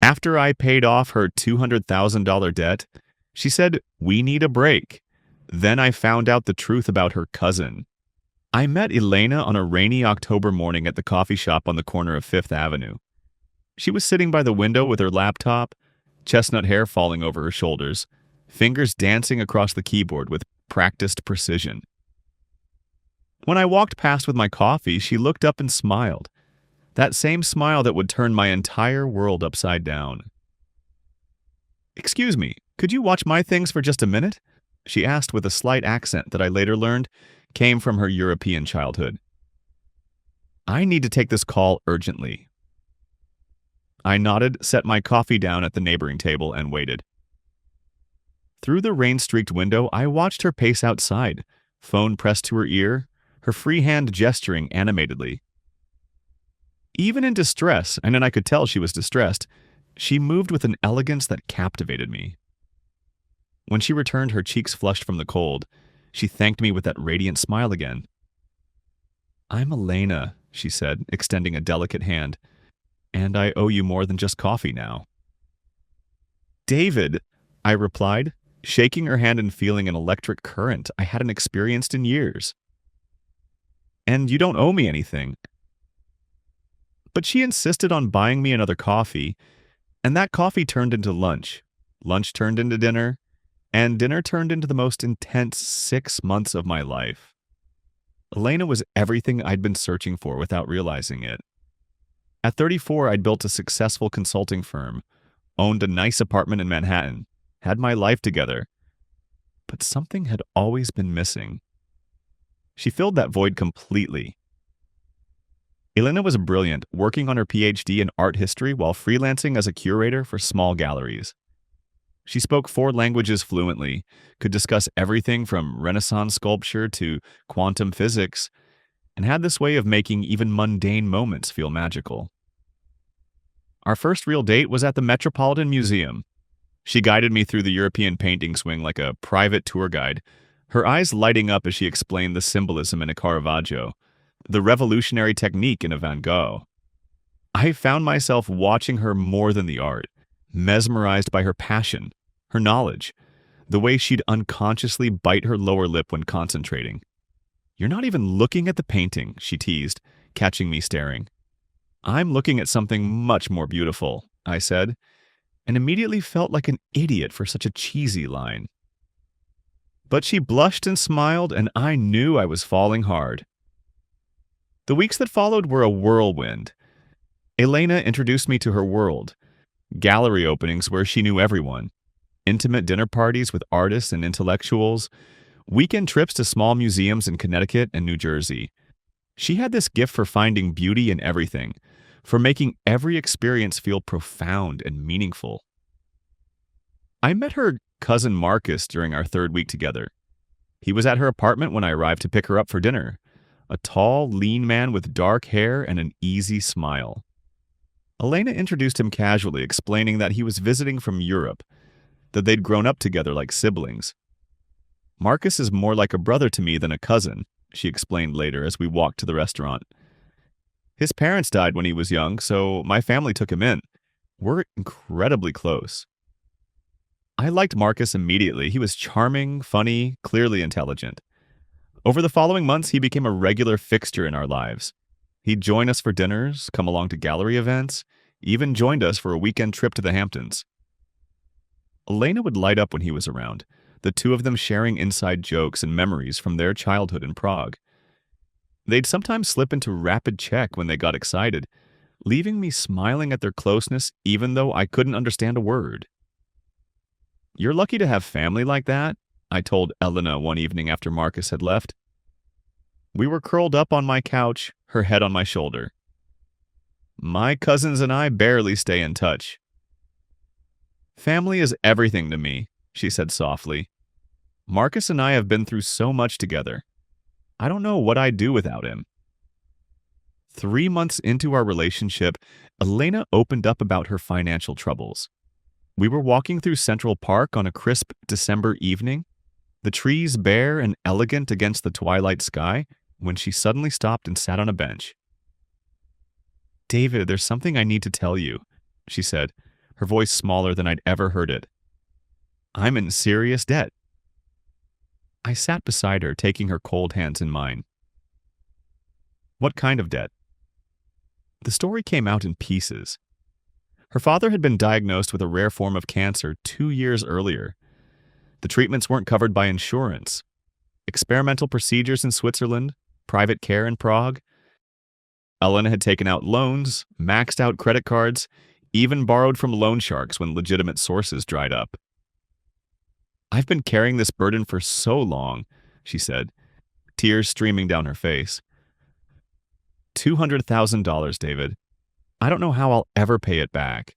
After I paid off her $200,000 debt, she said, "We need a break." Then I found out the truth about her cousin. I met Elena on a rainy October morning at the coffee shop on the corner of Fifth Avenue. She was sitting by the window with her laptop, chestnut hair falling over her shoulders, fingers dancing across the keyboard with practiced precision. When I walked past with my coffee, she looked up and smiled. That same smile that would turn my entire world upside down. "Excuse me, could you watch my things for just a minute?" she asked with a slight accent that I later learned came from her European childhood. "I need to take this call urgently." I nodded, set my coffee down at the neighboring table, and waited. Through the rain-streaked window, I watched her pace outside, phone pressed to her ear, her free hand gesturing animatedly. Even in distress, and then I could tell she was distressed, she moved with an elegance that captivated me. When she returned, her cheeks flushed from the cold. She thanked me with that radiant smile again. "I'm Elena," she said, extending a delicate hand, "and I owe you more than just coffee now." "David," I replied, shaking her hand and feeling an electric current I hadn't experienced in years. "And you don't owe me anything." But she insisted on buying me another coffee, and that coffee turned into lunch. Lunch turned into dinner, and dinner turned into the most intense 6 months of my life. Elena was everything I'd been searching for without realizing it. At 34, I'd built a successful consulting firm, owned a nice apartment in Manhattan, had my life together. But something had always been missing. She filled that void completely. Elena was brilliant, working on her PhD in art history while freelancing as a curator for small galleries. She spoke 4 languages fluently, could discuss everything from Renaissance sculpture to quantum physics, and had this way of making even mundane moments feel magical. Our first real date was at the Metropolitan Museum. She guided me through the European paintings wing like a private tour guide, her eyes lighting up as she explained the symbolism in a Caravaggio, the revolutionary technique in a Van Gogh. I found myself watching her more than the art, mesmerized by her passion, her knowledge, the way she'd unconsciously bite her lower lip when concentrating. "You're not even looking at the painting," she teased, catching me staring. "I'm looking at something much more beautiful," I said, and immediately felt like an idiot for such a cheesy line. But she blushed and smiled, and I knew I was falling hard. The weeks that followed were a whirlwind. Elena introduced me to her world. Gallery openings where she knew everyone. Intimate dinner parties with artists and intellectuals. Weekend trips to small museums in Connecticut and New Jersey. She had this gift for finding beauty in everything, for making every experience feel profound and meaningful. I met her cousin Marcus during our 3rd week together. He was at her apartment when I arrived to pick her up for dinner. A tall, lean man with dark hair and an easy smile. Elena introduced him casually, explaining that he was visiting from Europe, that they'd grown up together like siblings. "Marcus is more like a brother to me than a cousin," she explained later as we walked to the restaurant. "His parents died when he was young, so my family took him in. We're incredibly close." I liked Marcus immediately. He was charming, funny, clearly intelligent. Over the following months, he became a regular fixture in our lives. He'd join us for dinners, come along to gallery events, even joined us for a weekend trip to the Hamptons. Elena would light up when he was around, the two of them sharing inside jokes and memories from their childhood in Prague. They'd sometimes slip into rapid check when they got excited, leaving me smiling at their closeness even though I couldn't understand a word. "You're lucky to have family like that," I told Elena one evening after Marcus had left. We were curled up on my couch, her head on my shoulder. "My cousins and I barely stay in touch." "Family is everything to me," she said softly. "Marcus and I have been through so much together. I don't know what I'd do without him." 3 months into our relationship, Elena opened up about her financial troubles. We were walking through Central Park on a crisp December evening, the trees bare and elegant against the twilight sky, when she suddenly stopped and sat on a bench. "David, there's something I need to tell you," she said, her voice smaller than I'd ever heard it. I'm in serious debt. I sat beside her, taking her cold hands in mine. What kind of debt? The story came out in pieces. Her father had been diagnosed with a rare form of cancer 2 years earlier. The treatments weren't covered by insurance. Experimental procedures in Switzerland, private care in Prague. Elena had taken out loans, maxed out credit cards, even borrowed from loan sharks when legitimate sources dried up. I've been carrying this burden for so long, she said, tears streaming down her face. $200,000, David. I don't know how I'll ever pay it back.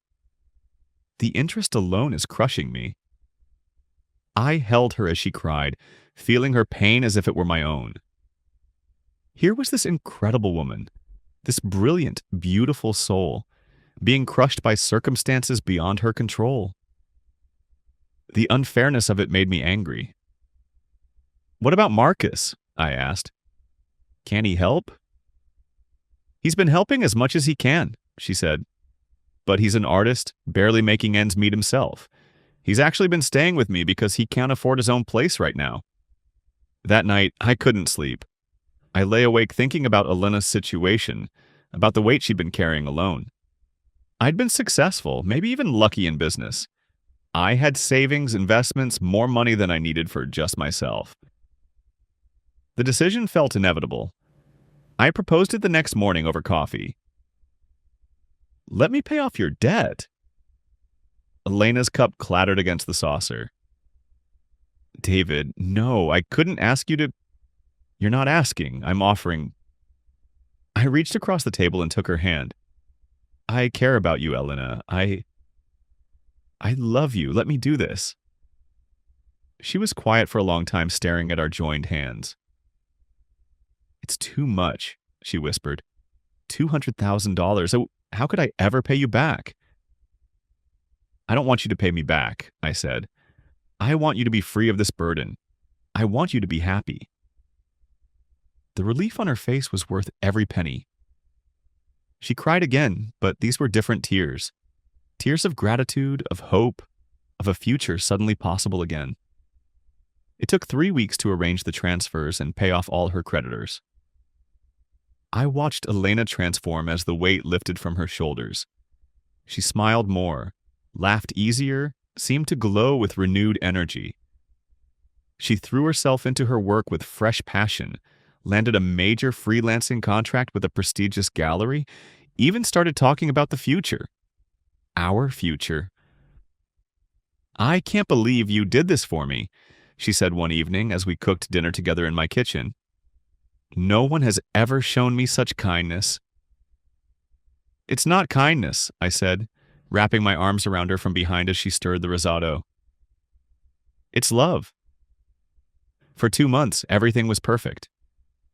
The interest alone is crushing me. I held her as she cried, feeling her pain as if it were my own. Here was this incredible woman, this brilliant, beautiful soul, being crushed by circumstances beyond her control. The unfairness of it made me angry. What about Marcus? I asked. Can he help? He's been helping as much as he can, she said. But he's an artist, barely making ends meet himself. He's actually been staying with me because he can't afford his own place right now. That night, I couldn't sleep. I lay awake thinking about Elena's situation, about the weight she'd been carrying alone. I'd been successful, maybe even lucky in business. I had savings, investments, more money than I needed for just myself. The decision felt inevitable. I proposed it the next morning over coffee. Let me pay off your debt. Elena's cup clattered against the saucer. David, no, I couldn't ask you to... You're not asking, I'm offering. I reached across the table and took her hand. I care about you, Elena. I love you. Let me do this. She was quiet for a long time, staring at our joined hands. It's too much, she whispered. $200,000. How could I ever pay you back? I don't want you to pay me back, I said. I want you to be free of this burden. I want you to be happy. The relief on her face was worth every penny. She cried again, but these were different tears. Tears of gratitude, of hope, of a future suddenly possible again. It took 3 weeks to arrange the transfers and pay off all her creditors. I watched Elena transform as the weight lifted from her shoulders. She smiled more, laughed easier, seemed to glow with renewed energy. She threw herself into her work with fresh passion, landed a major freelancing contract with a prestigious gallery, even started talking about the future. Our future. I can't believe you did this for me, she said one evening as we cooked dinner together in my kitchen. No one has ever shown me such kindness. It's not kindness, I said, wrapping my arms around her from behind as she stirred the risotto. It's love. For 2 months, everything was perfect.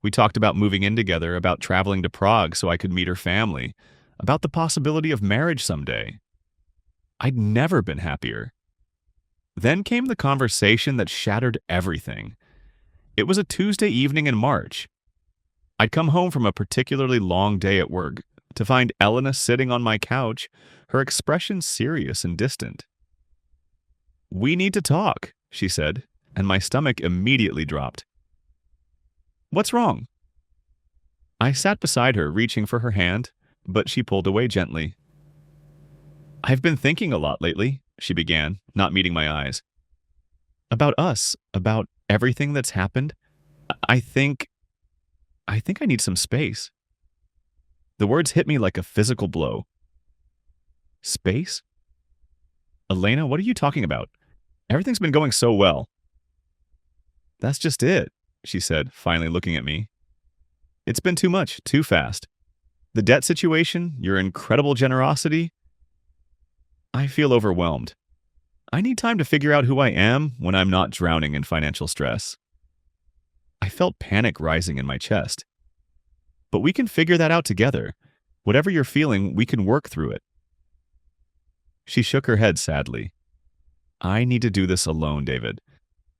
We talked about moving in together, about traveling to Prague so I could meet her family, about the possibility of marriage someday. I'd never been happier. Then came the conversation that shattered everything. It was a Tuesday evening in March. I'd come home from a particularly long day at work to find Elena sitting on my couch, her expression serious and distant. We need to talk, she said, and my stomach immediately dropped. What's wrong? I sat beside her, reaching for her hand, but she pulled away gently. I've been thinking a lot lately, she began, not meeting my eyes. About us, about everything that's happened. I think I need some space. The words hit me like a physical blow. Space? Elena, what are you talking about? Everything's been going so well. That's just it, she said, finally looking at me. It's been too much, too fast. The debt situation, your incredible generosity. I feel overwhelmed. I need time to figure out who I am when I'm not drowning in financial stress. I felt panic rising in my chest. But we can figure that out together. Whatever you're feeling, we can work through it. She shook her head sadly. I need to do this alone, David.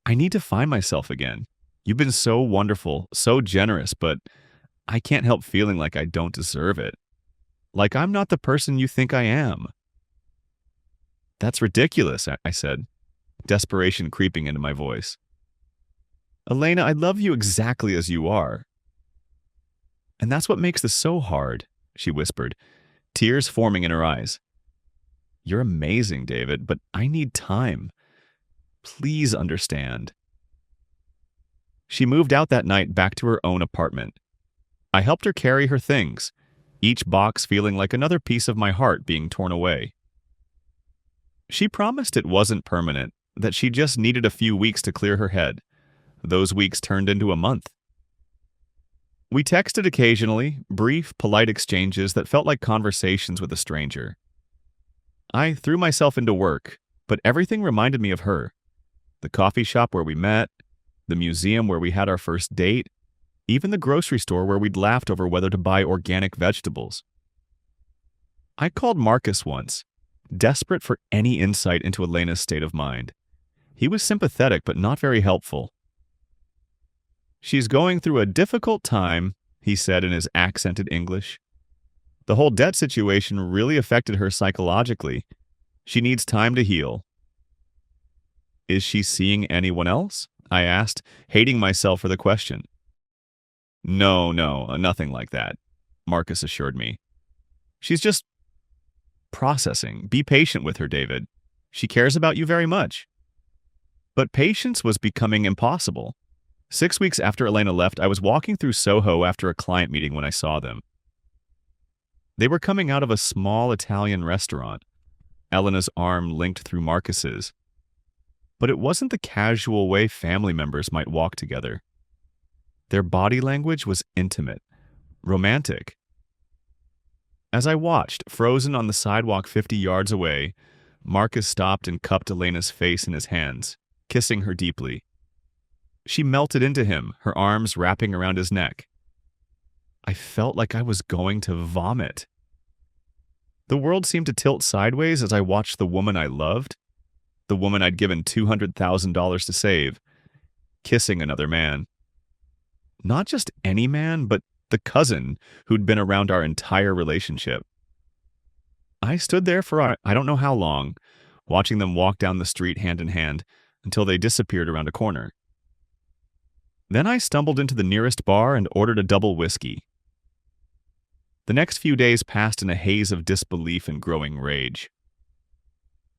I need to find myself again. You've been so wonderful, so generous, but I can't help feeling like I don't deserve it. Like I'm not the person you think I am. That's ridiculous, I said, desperation creeping into my voice. Elena, I love you exactly as you are. And that's what makes this so hard, she whispered, tears forming in her eyes. You're amazing, David, but I need time. Please understand. She moved out that night back to her own apartment. I helped her carry her things, each box feeling like another piece of my heart being torn away. She promised it wasn't permanent, that she just needed a few weeks to clear her head. Those weeks turned into a month. We texted occasionally, brief, polite exchanges that felt like conversations with a stranger. I threw myself into work, but everything reminded me of her. The coffee shop where we met, the museum where we had our first date, even the grocery store where we'd laughed over whether to buy organic vegetables. I called Marcus once, desperate for any insight into Elena's state of mind. He was sympathetic but not very helpful. She's going through a difficult time, he said in his accented English. The whole debt situation really affected her psychologically. She needs time to heal. Is she seeing anyone else? I asked, hating myself for the question. No, nothing like that, Marcus assured me. She's just processing. Be patient with her, David. She cares about you very much. But patience was becoming impossible. 6 weeks after Elena left, I was walking through Soho after a client meeting when I saw them. They were coming out of a small Italian restaurant. Elena's arm linked through Marcus's. But it wasn't the casual way family members might walk together. Their body language was intimate, romantic. As I watched, frozen on the sidewalk 50 yards away, Marcus stopped and cupped Elena's face in his hands, kissing her deeply. She melted into him, her arms wrapping around his neck. I felt like I was going to vomit. The world seemed to tilt sideways as I watched the woman I loved, the woman I'd given $200,000 to save, kissing another man. Not just any man, but the cousin who'd been around our entire relationship. I stood there for I don't know how long, watching them walk down the street hand in hand until they disappeared around a corner. Then I stumbled into the nearest bar and ordered a double whiskey. The next few days passed in a haze of disbelief and growing rage.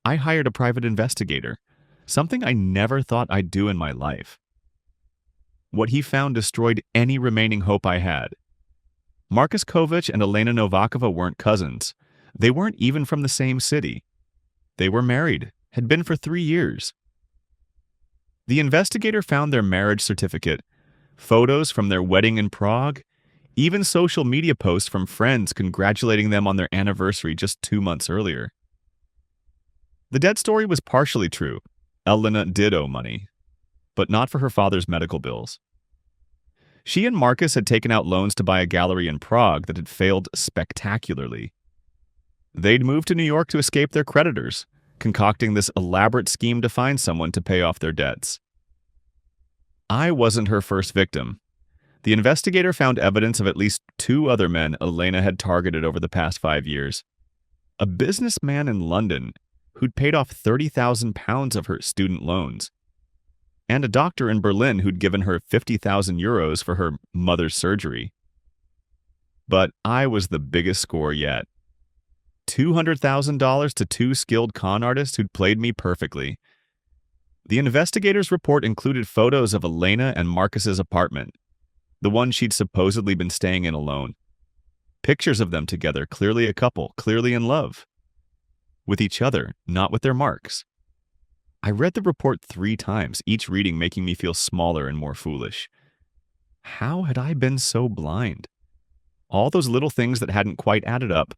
I hired a private investigator, something I never thought I'd do in my life. What he found destroyed any remaining hope I had. Marcus Kovich and Elena Novakova weren't cousins. They weren't even from the same city. They were married, had been for 3 years. The investigator found their marriage certificate, photos from their wedding in Prague, even social media posts from friends congratulating them on their anniversary just 2 months earlier. The debt story was partially true. Elena did owe money, but not for her father's medical bills. She and Marcus had taken out loans to buy a gallery in Prague that had failed spectacularly. They'd moved to New York to escape their creditors, concocting this elaborate scheme to find someone to pay off their debts. I wasn't her first victim. The investigator found evidence of at least 2 other men Elena had targeted over the past 5 years. A businessman in London who'd paid off £30,000 of her student loans, and a doctor in Berlin who'd given her 50,000 euros for her mother's surgery. But I was the biggest score yet. $200,000 to 2 skilled con artists who'd played me perfectly. The investigator's report included photos of Elena and Marcus's apartment, the one she'd supposedly been staying in alone. Pictures of them together, clearly a couple, clearly in love. With each other, not with their marks. I read the report 3 times, each reading making me feel smaller and more foolish. How had I been so blind? All those little things that hadn't quite added up,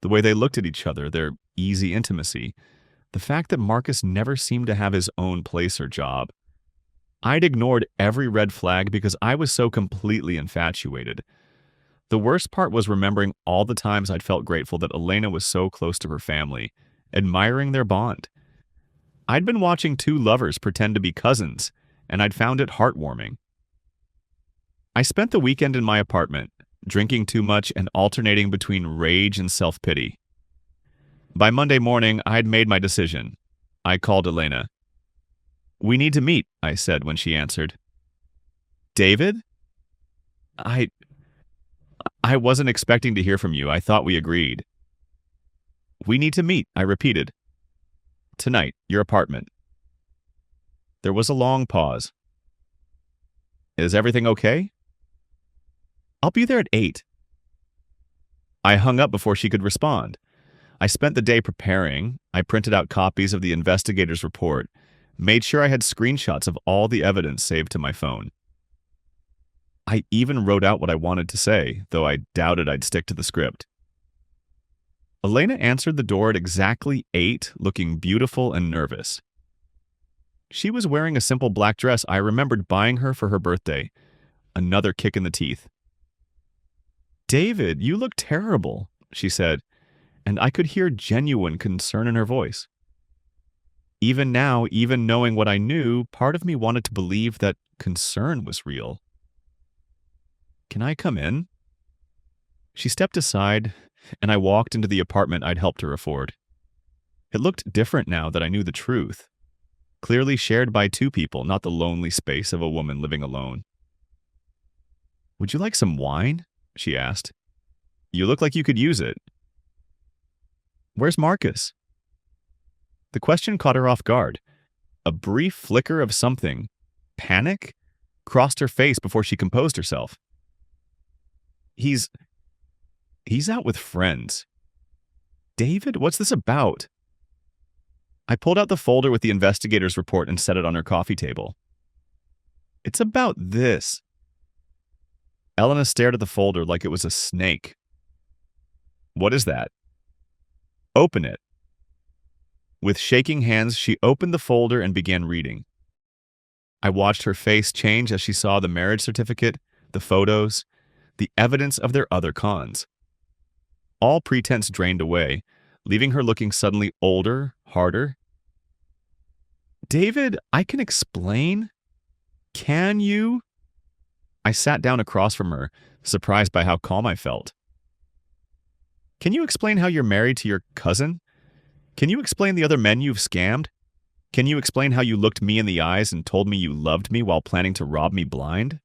the way they looked at each other, their easy intimacy, the fact that Marcus never seemed to have his own place or job. I'd ignored every red flag because I was so completely infatuated. The worst part was remembering all the times I'd felt grateful that Elena was so close to her family, admiring their bond. I'd been watching 2 lovers pretend to be cousins, and I'd found it heartwarming. I spent the weekend in my apartment, drinking too much and alternating between rage and self-pity. By Monday morning, I'd made my decision. I called Elena. "We need to meet," I said when she answered. "David? I I wasn't expecting to hear from you. I thought we agreed." "We need to meet," I repeated. "Tonight, your apartment." There was a long pause. "Is everything okay?" "I'll be there at 8." I hung up before she could respond. I spent the day preparing. I printed out copies of the investigator's report, made sure I had screenshots of all the evidence saved to my phone. I even wrote out what I wanted to say, though I doubted I'd stick to the script. Elena answered the door at exactly 8, looking beautiful and nervous. She was wearing a simple black dress I remembered buying her for her birthday. Another kick in the teeth. "David, you look terrible," she said, and I could hear genuine concern in her voice. Even now, even knowing what I knew, part of me wanted to believe that concern was real. "Can I come in?" She stepped aside, and I walked into the apartment I'd helped her afford. It looked different now that I knew the truth. Clearly shared by two people, not the lonely space of a woman living alone. "Would you like some wine?" she asked. "You look like you could use it." "Where's Marcus?" The question caught her off guard. A brief flicker of something, panic, crossed her face before she composed herself. He's out with friends." "David, what's this about?" I pulled out the folder with the investigator's report and set it on her coffee table. "It's about this." Elena stared at the folder like it was a snake. "What is that?" "Open it." With shaking hands, she opened the folder and began reading. I watched her face change as she saw the marriage certificate, the photos, the evidence of their other cons. All pretense drained away, leaving her looking suddenly older, harder. "David, I can explain." "Can you?" I sat down across from her, surprised by how calm I felt. "Can you explain how you're married to your cousin? Can you explain the other men you've scammed? Can you explain how you looked me in the eyes and told me you loved me while planning to rob me blind?"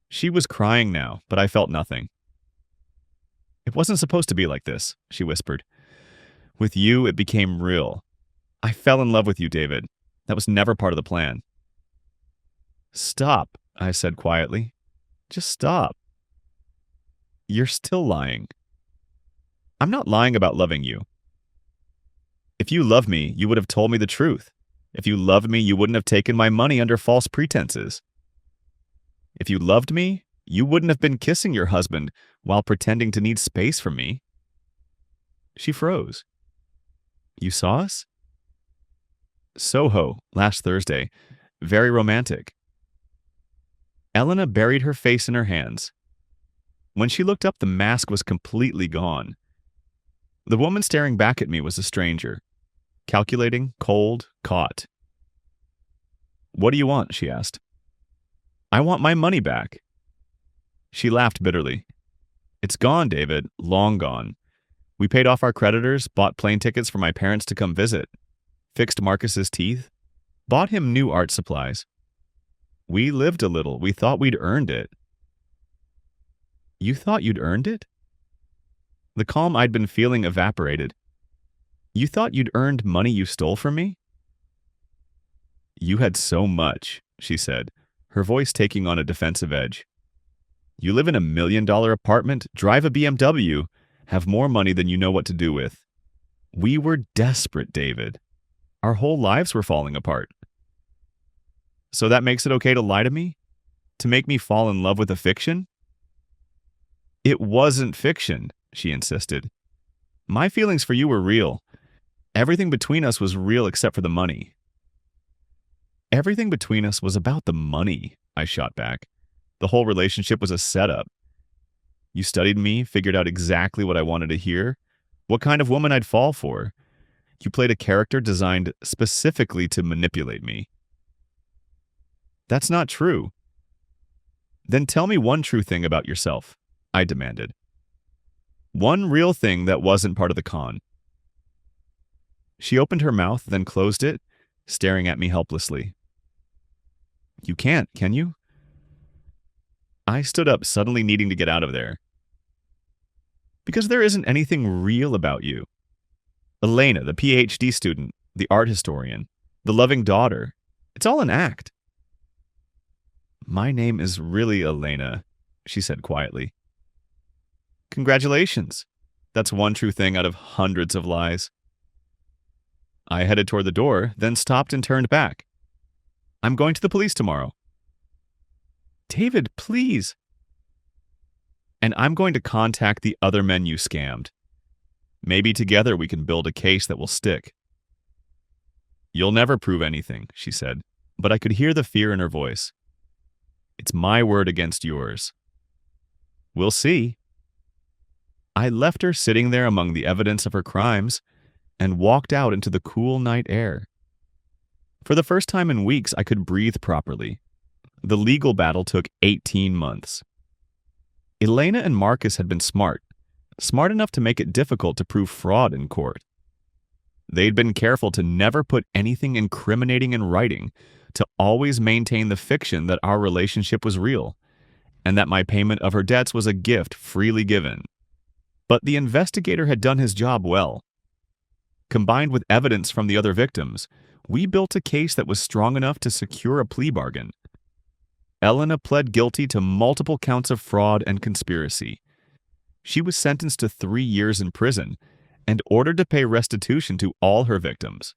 She was crying now, but I felt nothing. "It wasn't supposed to be like this," she whispered. "With you, it became real. I fell in love with you, David. That was never part of the plan." "Stop," I said quietly. "Just stop." "You're still lying." "I'm not lying about loving you." "If you loved me, you would have told me the truth. If you loved me, you wouldn't have taken my money under false pretenses. If you loved me, you wouldn't have been kissing your husband while pretending to need space from me." She froze. "You saw us?" "Soho, last Thursday. Very romantic." Elena buried her face in her hands. When she looked up, the mask was completely gone. The woman staring back at me was a stranger. Calculating, cold, caught. "What do you want?" she asked. "I want my money back." She laughed bitterly. "It's gone, David. Long gone. We paid off our creditors, bought plane tickets for my parents to come visit, fixed Marcus's teeth, bought him new art supplies. We lived a little. We thought we'd earned it." "You thought you'd earned it?" The calm I'd been feeling evaporated. "You thought you'd earned money you stole from me?" "You had so much," she said, her voice taking on a defensive edge. "You live in $1 million apartment, drive a BMW, have more money than you know what to do with. We were desperate, David. Our whole lives were falling apart." "So that makes it okay to lie to me? To make me fall in love with a fiction?" "It wasn't fiction," she insisted. "My feelings for you were real. Everything between us was real except for the money." "Everything between us was about the money," I shot back. "The whole relationship was a setup. You studied me, figured out exactly what I wanted to hear, what kind of woman I'd fall for. You played a character designed specifically to manipulate me." "That's not true." "Then tell me one true thing about yourself," I demanded. "One real thing that wasn't part of the con." She opened her mouth, then closed it, staring at me helplessly. You can't, can you? I stood up, suddenly needing to get out of there. Because there isn't anything real about you. Elena, the PhD student, the art historian, the loving daughter, it's all an act. My name is really Elena, she said quietly. Congratulations. That's one true thing out of hundreds of lies. I headed toward the door, then stopped and turned back. I'm going to the police tomorrow. David, please. And I'm going to contact the other men you scammed. Maybe together we can build a case that will stick. You'll never prove anything, she said, but I could hear the fear in her voice. It's my word against yours. We'll see. I left her sitting there among the evidence of her crimes and walked out into the cool night air. For the first time in weeks, I could breathe properly. The legal battle took 18 months. Elena and Marcus had been smart enough to make it difficult to prove fraud in court. They'd been careful to never put anything incriminating in writing, to always maintain the fiction that our relationship was real, and that my payment of her debts was a gift freely given. But the investigator had done his job well. Combined with evidence from the other victims, we built a case that was strong enough to secure a plea bargain. Elena pled guilty to multiple counts of fraud and conspiracy. She was sentenced to 3 years in prison and ordered to pay restitution to all her victims.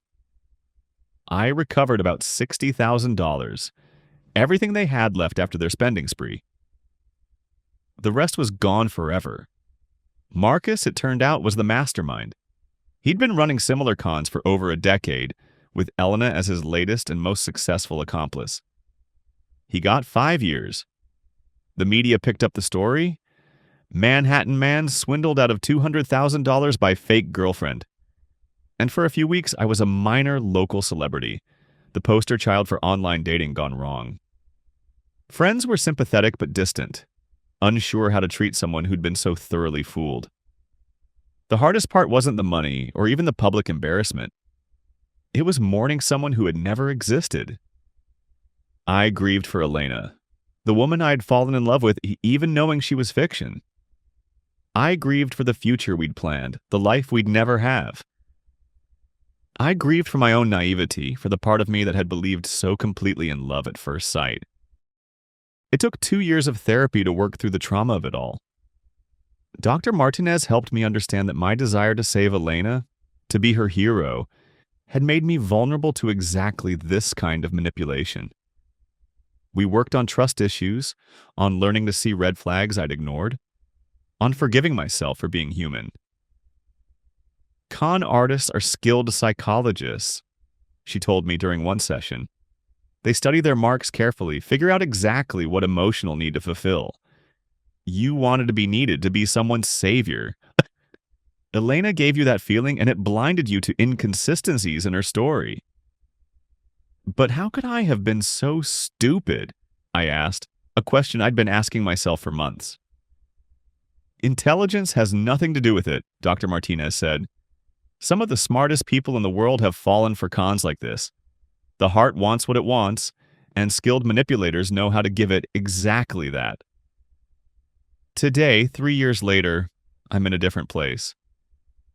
I recovered about $60,000, everything they had left after their spending spree. The rest was gone forever. Marcus, it turned out, was the mastermind. He'd been running similar cons for over a decade, with Elena as his latest and most successful accomplice. He got 5 years. The media picked up the story. Manhattan man swindled out of $200,000 by fake girlfriend. And for a few weeks, I was a minor local celebrity, the poster child for online dating gone wrong. Friends were sympathetic but distant, unsure how to treat someone who'd been so thoroughly fooled. The hardest part wasn't the money or even the public embarrassment. It was mourning someone who had never existed. I grieved for Elena, the woman I had fallen in love with, even knowing she was fiction. I grieved for the future we'd planned, the life we'd never have. I grieved for my own naivety, for the part of me that had believed so completely in love at first sight. It took 2 years of therapy to work through the trauma of it all. Dr. Martinez helped me understand that my desire to save Elena, to be her hero, had made me vulnerable to exactly this kind of manipulation. We worked on trust issues, on learning to see red flags I'd ignored, on forgiving myself for being human. Con artists are skilled psychologists, she told me during one session. They study their marks carefully, figure out exactly what emotional need to fulfill. You wanted to be needed, to be someone's savior. Elena gave you that feeling, and it blinded you to inconsistencies in her story. But how could I have been so stupid? I asked, a question I'd been asking myself for months. Intelligence has nothing to do with it, Dr. Martinez said. Some of the smartest people in the world have fallen for cons like this. The heart wants what it wants, and skilled manipulators know how to give it exactly that. Today, 3 years later, I'm in a different place.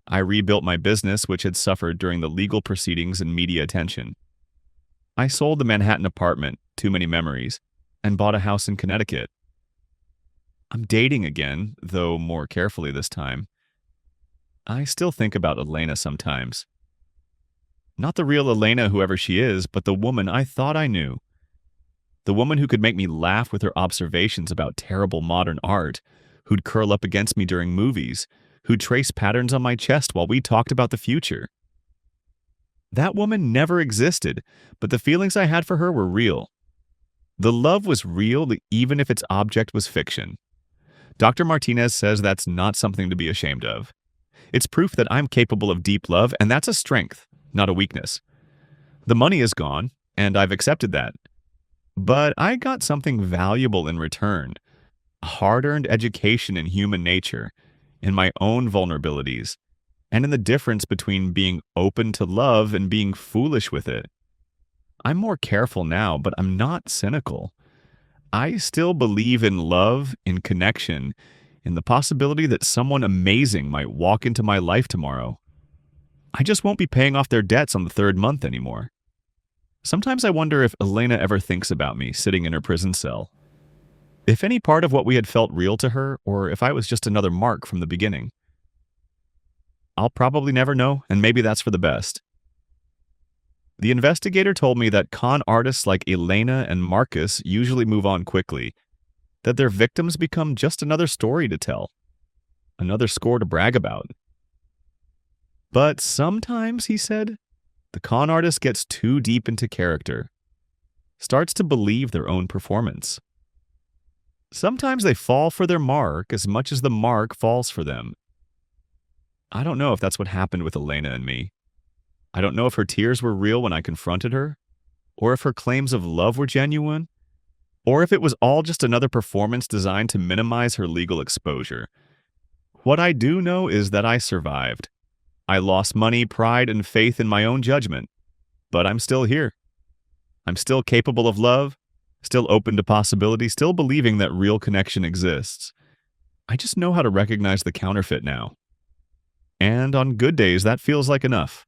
I rebuilt my business, which had suffered during the legal proceedings and media attention. I sold the Manhattan apartment, Too Many Memories, and bought a house in Connecticut. I'm dating again, though more carefully this time. I still think about Elena sometimes. Not the real Elena, whoever she is, but the woman I thought I knew. The woman who could make me laugh with her observations about terrible modern art, who'd curl up against me during movies, who'd trace patterns on my chest while we talked about the future. That woman never existed, but the feelings I had for her were real. The love was real, even if its object was fiction. Dr. Martinez says that's not something to be ashamed of. It's proof that I'm capable of deep love, and that's a strength, not a weakness. The money is gone, and I've accepted that. But I got something valuable in return, a hard-earned education in human nature, in my own vulnerabilities, and in the difference between being open to love and being foolish with it. I'm more careful now, but I'm not cynical. I still believe in love, in connection, in the possibility that someone amazing might walk into my life tomorrow. I just won't be paying off their debts on the third month anymore. Sometimes I wonder if Elena ever thinks about me sitting in her prison cell. If any part of what we had felt real to her, or if I was just another mark from the beginning. I'll probably never know, and maybe that's for the best. The investigator told me that con artists like Elena and Marcus usually move on quickly, that their victims become just another story to tell, another score to brag about. But sometimes, he said, the con artist gets too deep into character, starts to believe their own performance. Sometimes they fall for their mark as much as the mark falls for them. I don't know if that's what happened with Elena and me. I don't know if her tears were real when I confronted her, or if her claims of love were genuine, or if it was all just another performance designed to minimize her legal exposure. What I do know is that I survived. I lost money, pride, and faith in my own judgment, but I'm still here. I'm still capable of love, still open to possibility, still believing that real connection exists. I just know how to recognize the counterfeit now. And on good days, that feels like enough.